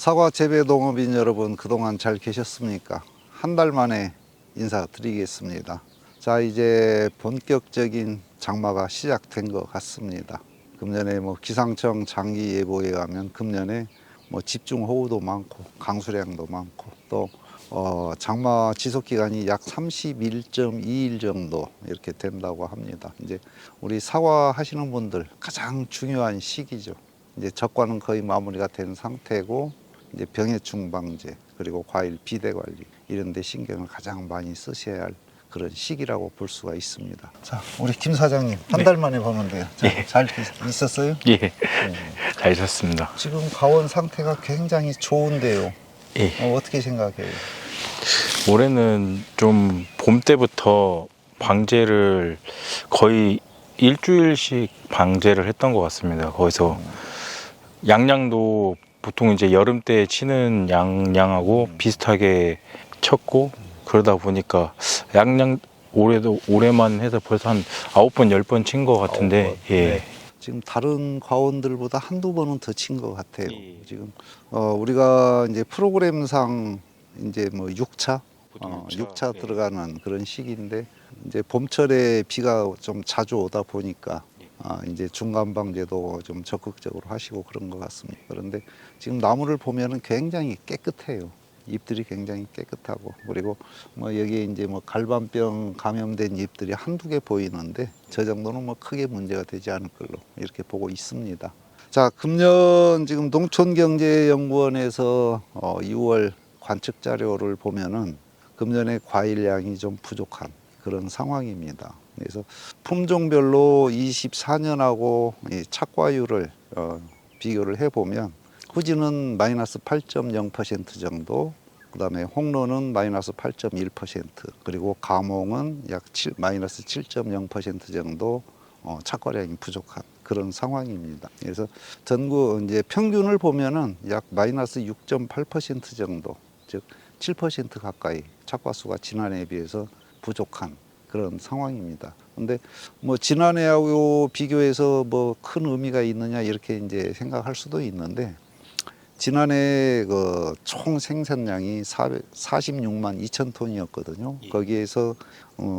사과 재배 농업인 여러분, 그동안 잘 계셨습니까? 한 달 만에 인사드리겠습니다. 자, 이제 본격적인 장마가 시작된 것 같습니다. 금년에 기상청 장기 예보에 의하면 금년에 집중호우도 많고 강수량도 많고 또 장마 지속 기간이 약 31.2일 정도 이렇게 된다고 합니다. 이제 우리 사과 하시는 분들 가장 중요한 시기죠. 이제 적과는 거의 마무리가 된 상태고 이제 병해충 방제 그리고 과일 비대 관리 이런 데 신경을 가장 많이 쓰셔야 할 그런 시기라고 볼 수가 있습니다. 자, 우리 김 사장님 한 달 만에 보는데요. 자, 예. 잘 있었어요? 예, 네. 잘 있었습니다. 지금 과원 상태가 굉장히 좋은데요. 예. 어떻게 생각해요? 올해는 좀 봄 때부터 방제를 거의 일주일씩 방제를 했던 것 같습니다. 거기서 양량도 보통 이제 여름 때 치는 양량하고 비슷하게 쳤고 그러다 보니까 양량 올해만 해서 벌써 한 9번, 10번 친 것 같은데 예. 네. 지금 다른 과원들보다 한두 번은 더 친 것 같아요. 예. 지금 우리가 이제 프로그램상 이제 6차, 보통 6차 예. 들어가는 그런 시기인데 이제 봄철에 비가 좀 자주 오다 보니까 이제 중간 방제도 좀 적극적으로 하시고 그런 것 같습니다. 그런데 지금 나무를 보면은 굉장히 깨끗해요. 잎들이 굉장히 깨끗하고 그리고 여기에 이제 갈반병 감염된 잎들이 한두 개 보이는데 저 정도는 크게 문제가 되지 않을 걸로 이렇게 보고 있습니다. 자, 금년 지금 농촌경제연구원에서 6월 관측 자료를 보면은 금년에 과일량이 좀 부족한 그런 상황입니다. 그래서 품종별로 24년하고 착과율을 비교를 해보면 후지는 마이너스 8.0% 정도, 그 다음에 홍로는 마이너스 8.1%, 그리고 가몽은 약 마이너스 7.0% 정도 착과량이 부족한 그런 상황입니다. 그래서 전국 이제 평균을 보면은 약 마이너스 6.8% 정도, 즉 7% 가까이 착과수가 지난해에 비해서 부족한 그런 상황입니다. 근데 지난해하고 비교해서 큰 의미가 있느냐 이렇게 이제 생각할 수도 있는데 지난해 그 총 생산량이 46만 2천 톤이었거든요. 거기에서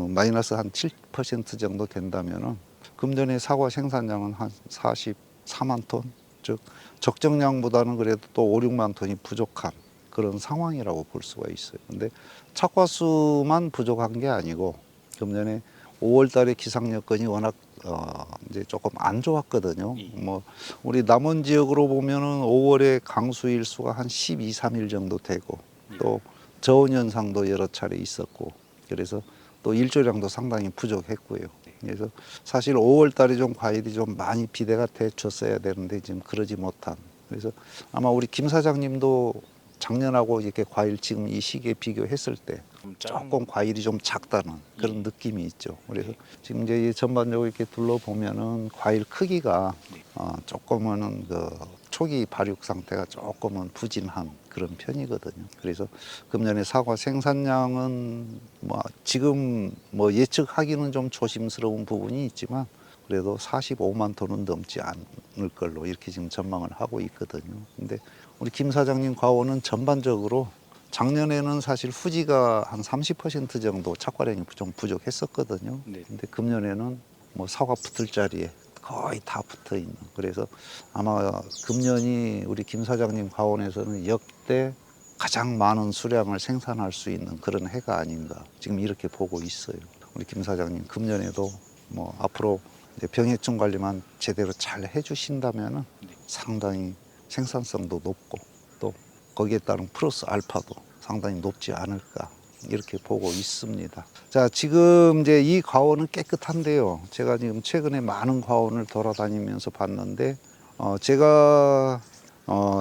마이너스 한 7% 정도 된다면은 금년에 사과 생산량은 한 44만 톤, 즉 적정량보다는 그래도 또 5, 6만 톤이 부족한 그런 상황이라고 볼 수가 있어요. 근데 착과수만 부족한 게 아니고 금년에 5월 달에 기상 여건이 워낙 이제 조금 안 좋았거든요. 우리 남원 지역으로 보면은 5월에 강수 일수가 한 12, 3일 정도 되고 또 저온 현상도 여러 차례 있었고 그래서 또 일조량도 상당히 부족했고요. 그래서 사실 5월 달에 좀 과일이 좀 많이 비대가 되줬어야 되는데 지금 그러지 못한. 그래서 아마 우리 김 사장님도 작년하고 이렇게 과일 지금 이 시기에 비교했을 때 조금 과일이 좀 작다는 그런 느낌이 있죠. 그래서 지금 이제 전반적으로 이렇게 둘러보면은 과일 크기가 조금은 그 초기 발육 상태가 조금은 부진한 그런 편이거든요. 그래서 금년에 사과 생산량은 지금 예측하기는 좀 조심스러운 부분이 있지만 그래도 45만 톤은 넘지 않을 걸로 이렇게 지금 전망을 하고 있거든요. 근데 우리 김 사장님 과원은 전반적으로 작년에는 사실 후지가 한 30% 정도 착과량이 좀 부족했었거든요. 근데 금년에는 사과 붙을 자리에 거의 다 붙어 있는. 그래서 아마 금년이 우리 김 사장님 과원에서는 역대 가장 많은 수량을 생산할 수 있는 그런 해가 아닌가 지금 이렇게 보고 있어요. 우리 김 사장님 금년에도 앞으로 이제 병해충 관리만 제대로 잘 해주신다면은 상당히 생산성도 높고 또 거기에 따른 플러스 알파도 상당히 높지 않을까 이렇게 보고 있습니다. 자, 지금 이제 이 과원은 깨끗한데요. 제가 지금 최근에 많은 과원을 돌아다니면서 봤는데 제가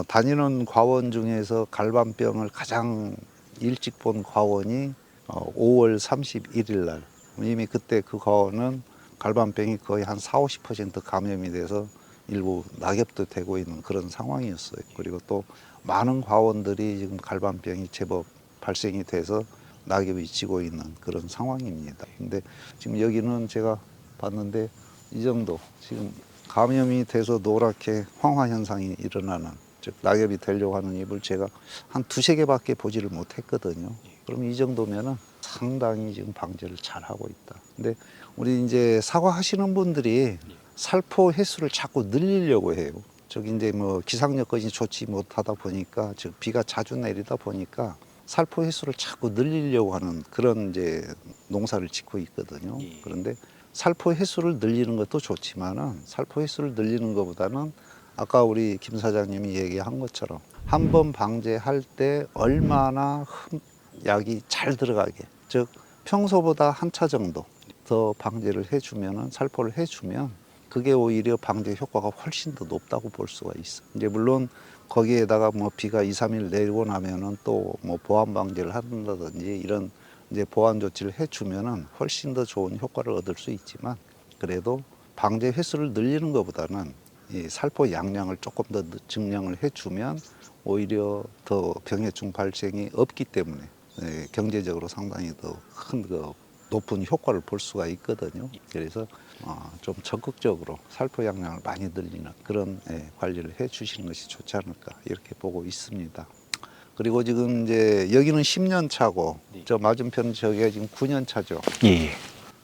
다니는 과원 중에서 갈반병을 가장 일찍 본 과원이 5월 31일 날 이미 그때 그 과원은 갈반병이 거의 한 4, 50% 감염이 돼서 일부 낙엽도 되고 있는 그런 상황이었어요. 그리고 또 많은 과원들이 지금 갈반병이 제법 발생이 돼서 낙엽이 지고 있는 그런 상황입니다. 근데 지금 여기는 제가 봤는데 이 정도 지금 감염이 돼서 노랗게 황화 현상이 일어나는 즉 낙엽이 되려고 하는 잎을 제가 한 두세 개밖에 보지를 못했거든요. 그럼 이 정도면은 상당히 지금 방제를 잘 하고 있다. 근데 우리 이제 사과 하시는 분들이 살포 횟수를 자꾸 늘리려고 해요. 저기 이제 뭐 기상 여건이 좋지 못하다 보니까 즉 비가 자주 내리다 보니까 살포 횟수를 자꾸 늘리려고 하는 그런 이제 농사를 짓고 있거든요. 그런데 살포 횟수를 늘리는 것도 좋지만은 살포 횟수를 늘리는 것보다는 아까 우리 김 사장님이 얘기한 것처럼 한 번 방제할 때 얼마나 약이 잘 들어가게, 즉 평소보다 한 차 정도 더 방제를 해주면은 살포를 해주면 그게 오히려 방제 효과가 훨씬 더 높다고 볼 수가 있어. 이제 물론 거기에다가 뭐 비가 2, 3일 내리고 나면은 또 뭐 보완 방제를 한다든지 이런 이제 보완 조치를 해주면은 훨씬 더 좋은 효과를 얻을 수 있지만 그래도 방제 횟수를 늘리는 것보다는 이 살포 양량을 조금 더 증량을 해주면 오히려 더 병해충 발생이 없기 때문에 경제적으로 상당히 더 큰 높은 효과를 볼 수가 있거든요. 그래서 좀 적극적으로 살포 양량을 많이 늘리는 그런 관리를 해 주시는 것이 좋지 않을까 이렇게 보고 있습니다. 그리고 지금 이제 여기는 10년 차고 저 맞은편 저기가 지금 9년 차죠. 예.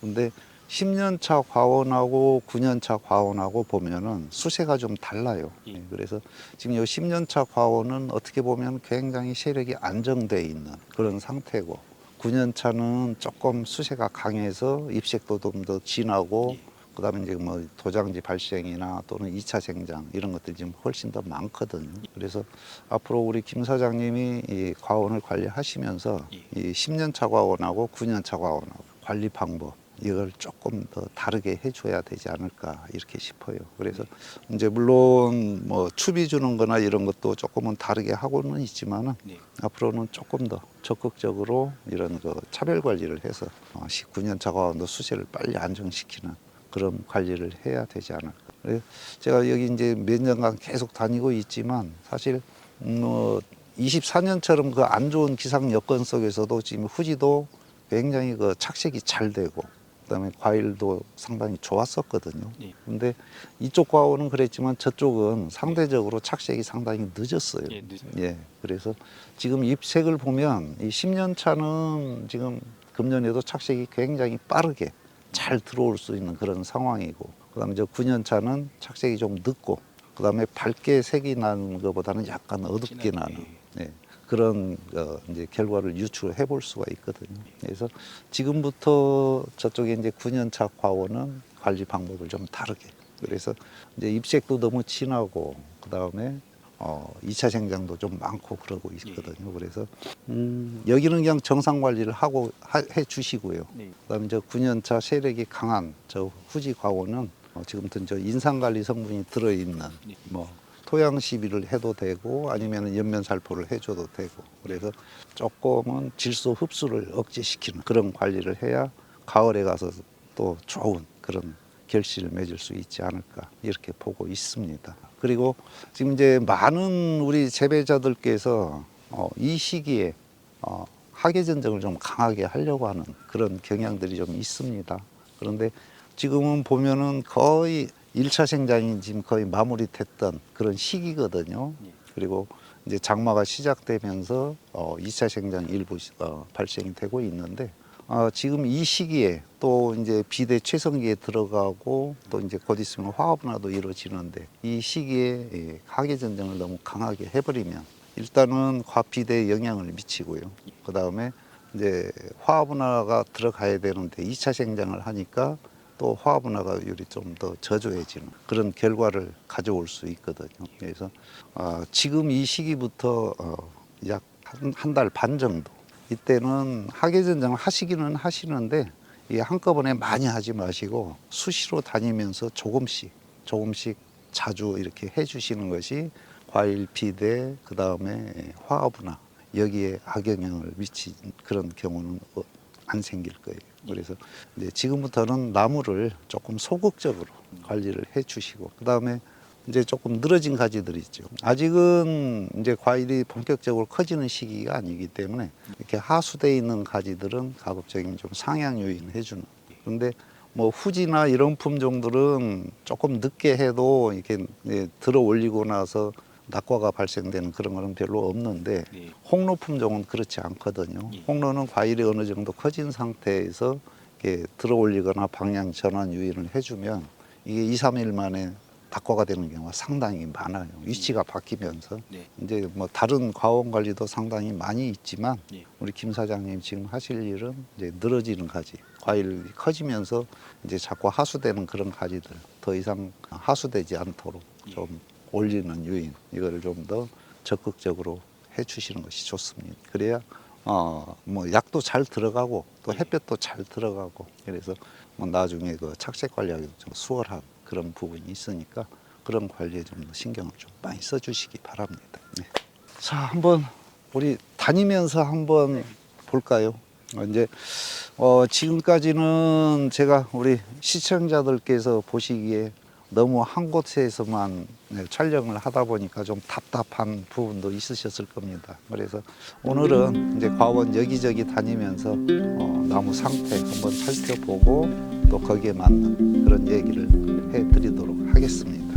근데 10년 차 과원하고 9년 차 과원하고 보면은 수세가 좀 달라요. 그래서 지금 이 10년 차 과원은 어떻게 보면 굉장히 세력이 안정돼 있는 그런 상태고 9년 차는 조금 수세가 강해서 입색도 좀 더 진하고 그다음에 이제 뭐 도장지 발생이나 또는 2차 생장 이런 것들이 지금 훨씬 더 많거든요. 그래서 앞으로 우리 김 사장님이 이 과원을 관리하시면서 이 10년 차 과원하고 9년 차 과원하고 관리 방법 이걸 조금 더 다르게 해줘야 되지 않을까 이렇게 싶어요. 그래서 이제 물론 뭐 추비 주는 거나 이런 것도 조금은 다르게 하고는 있지만은 앞으로는 조금 더 적극적으로 이런 그 차별 관리를 해서 19년 차과원도 수세를 빨리 안정시키는 그런 관리를 해야 되지 않을까. 그래서 제가 여기 이제 몇 년간 계속 다니고 있지만 사실 뭐 24년처럼 그 안 좋은 기상 여건 속에서도 지금 후지도 굉장히 그 착색이 잘 되고 그다음에 과일도 상당히 좋았었거든요. 근데 이쪽 과원은 그랬지만 저쪽은 상대적으로 착색이 상당히 늦었어요. 예. 그래서 지금 잎색을 보면 이 10년 차는 지금 금년에도 착색이 굉장히 빠르게 잘 들어올 수 있는 그런 상황이고 그다음에 저 9년 차는 착색이 좀 늦고 그다음에 밝게 색이 나는 것보다는 약간 어둡게 나는 그런 이제 결과를 유출해 볼 수가 있거든요. 그래서 지금부터 저쪽에 이제 9년 차 과원은 관리 방법을 좀 다르게. 그래서 이제 잎색도 너무 진하고 그다음에 2차 생장도 좀 많고 그러고 있거든요. 그래서 여기는 그냥 정상 관리를 하고 해 주시고요. 그다음에 저 9년 차 세력이 강한 저 후지 과원은 지금부터 저 인상 관리 성분이 들어 있는 뭐 토양 시비를 해도 되고 아니면 연면 살포를 해줘도 되고 그래서 조금은 질소 흡수를 억제시키는 그런 관리를 해야 가을에 가서 또 좋은 그런 결실을 맺을 수 있지 않을까 이렇게 보고 있습니다. 그리고 지금 이제 많은 우리 재배자들께서 이 시기에 하계 전쟁을 좀 강하게 하려고 하는 그런 경향들이 좀 있습니다. 그런데 지금은 보면은 거의 1차 생장이 지금 거의 마무리됐던 그런 시기거든요. 그리고 이제 장마가 시작되면서 2차 생장이 일부 발생이 되고 있는데 지금 이 시기에 또 이제 비대 최성기에 들어가고 또 이제 곧 있으면 화합문화도 이루어지는데 이 시기에 하계 전쟁을 너무 강하게 해버리면 일단은 과비대에 영향을 미치고요. 그 다음에 이제 화합문화가 들어가야 되는데 2차 생장을 하니까 또 화합문화가율이 좀 더 저조해지는 그런 결과를 가져올 수 있거든요. 그래서 지금 이 시기부터 약 한 달 반 정도 이때는 하계전쟁을 하시기는 하시는데 이 한꺼번에 많이 하지 마시고 수시로 다니면서 조금씩 자주 이렇게 해주시는 것이 과일 비대 그 다음에 화합문화 여기에 악영향을 미친 그런 경우는 안 생길 거예요. 그래서 이제 지금부터는 나무를 조금 소극적으로 관리를 해 주시고 그다음에 이제 조금 늘어진 가지들이 있죠. 아직은 이제 과일이 본격적으로 커지는 시기가 아니기 때문에 이렇게 하수되어 있는 가지들은 가급적이면 좀 상향 요인해 주는. 그런데 뭐 후지나 이런 품종들은 조금 늦게 해도 이렇게 들어 올리고 나서 낙과가 발생되는 그런 거는 별로 없는데 예. 홍로 품종은 그렇지 않거든요. 예. 홍로는 과일이 어느 정도 커진 상태에서 이렇게 들어올리거나 방향 전환 유인을 해주면 이게 2, 3일 만에 낙과가 되는 경우가 상당히 많아요. 위치가 바뀌면서 네. 이제 뭐 다른 과원 관리도 상당히 많이 있지만 예. 우리 김 사장님 지금 하실 일은 이제 늘어지는 가지, 과일이 커지면서 이제 자꾸 하수되는 그런 가지들 더 이상 하수되지 않도록 좀 올리는 유인 이거를 좀 더 적극적으로 해주시는 것이 좋습니다. 그래야 뭐 약도 잘 들어가고 또 햇볕도 잘 들어가고 그래서 뭐 나중에 그 착색 관리하기도 좀 수월한 그런 부분이 있으니까 그런 관리에 좀 더 신경을 좀 많이 써주시기 바랍니다. 네. 자, 한번 우리 다니면서 한번 볼까요? 이제 지금까지는 제가 우리 시청자들께서 보시기에 너무 한 곳에서만 촬영을 하다 보니까 좀 답답한 부분도 있으셨을 겁니다. 그래서 오늘은 이제 과원 여기저기 다니면서 나무 상태 한번 살펴보고 또 거기에 맞는 그런 얘기를 해드리도록 하겠습니다.